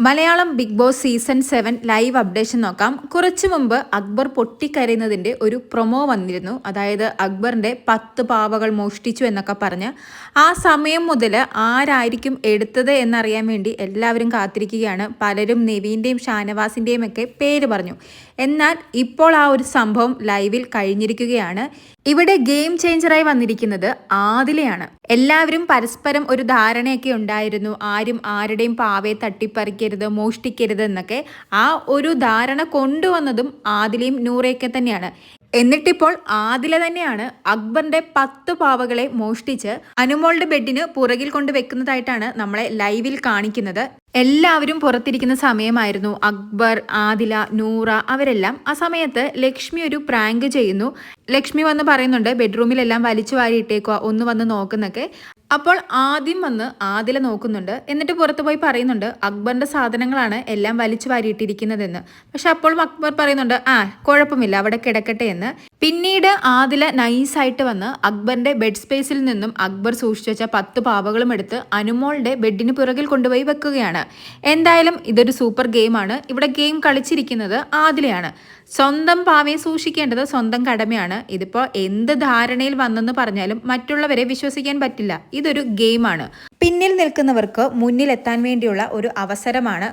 Malayalam big boss season 7 live updation നോക്കാം. കുറച്ചു മുമ്പ് അക്ബർ പൊട്ടിക്കരയുന്നതിൻ്റെ ഒരു പ്രൊമോ വന്നിരുന്നു. അതായത് അക്ബറിൻ്റെ 10 പാവകൾ മോഷ്ടിച്ചു എന്നൊക്കെ പറഞ്ഞ് ആ സമയം മുതൽ ആരായിരിക്കും എടുത്തത് എന്നറിയാൻ വേണ്ടി എല്ലാവരും കാത്തിരിക്കുകയാണ്. പലരും നെവീൻ്റെയും ഷാനവാസിൻ്റെയും ഒക്കെ പേര് പറഞ്ഞു. എന്നാൽ ഇപ്പോൾ ആ ഒരു സംഭവം ലൈവിൽ കഴിഞ്ഞിരിക്കുകയാണ്. ഇവിടെ ഗെയിം ചേഞ്ചറായി വന്നിരിക്കുന്നത് ആദിലയാണ്. എല്ലാവരും പരസ്പരം ഒരു ധാരണയൊക്കെ ഉണ്ടായിരുന്നു, ആരും ആരുടെയും പാവയെ തട്ടിപ്പറിക്കരുത്, മോഷ്ടിക്കരുത് എന്നൊക്കെ. ആ ഒരു ധാരണ കൊണ്ടുവന്നതും ആദിലയും നൂറയൊക്കെ തന്നെയാണ്. എന്നിട്ടിപ്പോൾ ആദില തന്നെയാണ് അക്ബറിന്റെ 10 പാവകളെ മോഷ്ടിച്ച് അനുമോളുടെ ബെഡിന് പുറകിൽ കൊണ്ട് വെക്കുന്നതായിട്ടാണ് നമ്മളെ ലൈവിൽ കാണിക്കുന്നത്. എല്ലാവരും പുറത്തിരിക്കുന്ന സമയമായിരുന്നു. അക്ബർ, ആദില, നൂറ അവരെല്ലാം. ആ സമയത്ത് ലക്ഷ്മി ഒരു പ്രാങ്ക് ചെയ്യുന്നു. ലക്ഷ്മി വന്ന് പറയുന്നുണ്ട് ബെഡ്റൂമിലെല്ലാം വലിച്ചു വാരിയിട്ടേക്കുക, ഒന്ന് വന്ന് നോക്കുന്നൊക്കെ. അപ്പോൾ ആദ്യം വന്ന് ആദില നോക്കുന്നുണ്ട്. എന്നിട്ട് പുറത്ത് പോയി പറയുന്നുണ്ട് അക്ബറിന്റെ സാധനങ്ങളാണ് എല്ലാം വലിച്ചു വാരിയിട്ടിരിക്കുന്നതെന്ന്. പക്ഷെ അപ്പോഴും അക്ബർ പറയുന്നുണ്ട് കുഴപ്പമില്ല, അവിടെ കിടക്കട്ടെ എന്ന്. പിന്നീട് ആദില നൈസായിട്ട് വന്ന് അക്ബറിന്റെ ബെഡ് സ്പേസിൽ നിന്നും അക്ബർ സൂക്ഷിച്ചു വെച്ച 10 പാവകളും എടുത്ത് അനുമോളുടെ ബെഡിന് പുറകിൽ കൊണ്ടുപോയി വെക്കുകയാണ്. എന്തായാലും ഇതൊരു സൂപ്പർ ഗെയിമാണ്. ഇവിടെ ഗെയിം കളിച്ചിരിക്കുന്നത് ആദിലയാണ്. സ്വന്തം പാവയെ സൂക്ഷിക്കേണ്ടത് സ്വന്തം കടമയാണ്. ഇതിപ്പോൾ എന്ത് ധാരണയിൽ വന്നെന്ന് പറഞ്ഞാലും മറ്റുള്ളവരെ വിശ്വസിക്കാൻ പറ്റില്ല. ഇതൊരു ഗെയിമാണ്. പിന്നിൽ നിൽക്കുന്നവർക്ക് മുന്നിലെത്താൻ വേണ്ടിയുള്ള ഒരു അവസരമാണ്.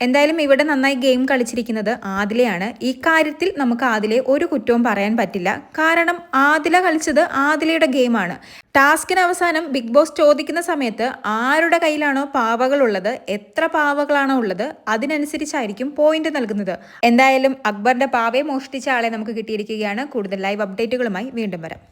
എന്തായാലും ഇവിടെ നന്നായി ഗെയിം കളിച്ചിരിക്കുന്നത് ആദിലയാണ്. ഈ കാര്യത്തിൽ നമുക്ക് ആദിലയെ ഒരു കുറ്റവും പറയാൻ പറ്റില്ല. കാരണം ആദില കളിച്ചത് ആദിലയുടെ ഗെയിമാണ്. ടാസ്കിന് അവസാനം ബിഗ് ബോസ് ചോദിക്കുന്ന സമയത്ത് ആരുടെ കയ്യിലാണോ പാവകളുള്ളത്, എത്ര പാവകളാണോ ഉള്ളത്, അതിനനുസരിച്ചായിരിക്കും പോയിന്റ് നൽകുന്നത്. എന്തായാലും അക്ബറിന്റെ പാവയെ മോഷ്ടിച്ച ആളെ നമുക്ക് കിട്ടിയിരിക്കുകയാണ്. കൂടുതൽ ലൈവ് അപ്ഡേറ്റുകളുമായി വീണ്ടും വരാം.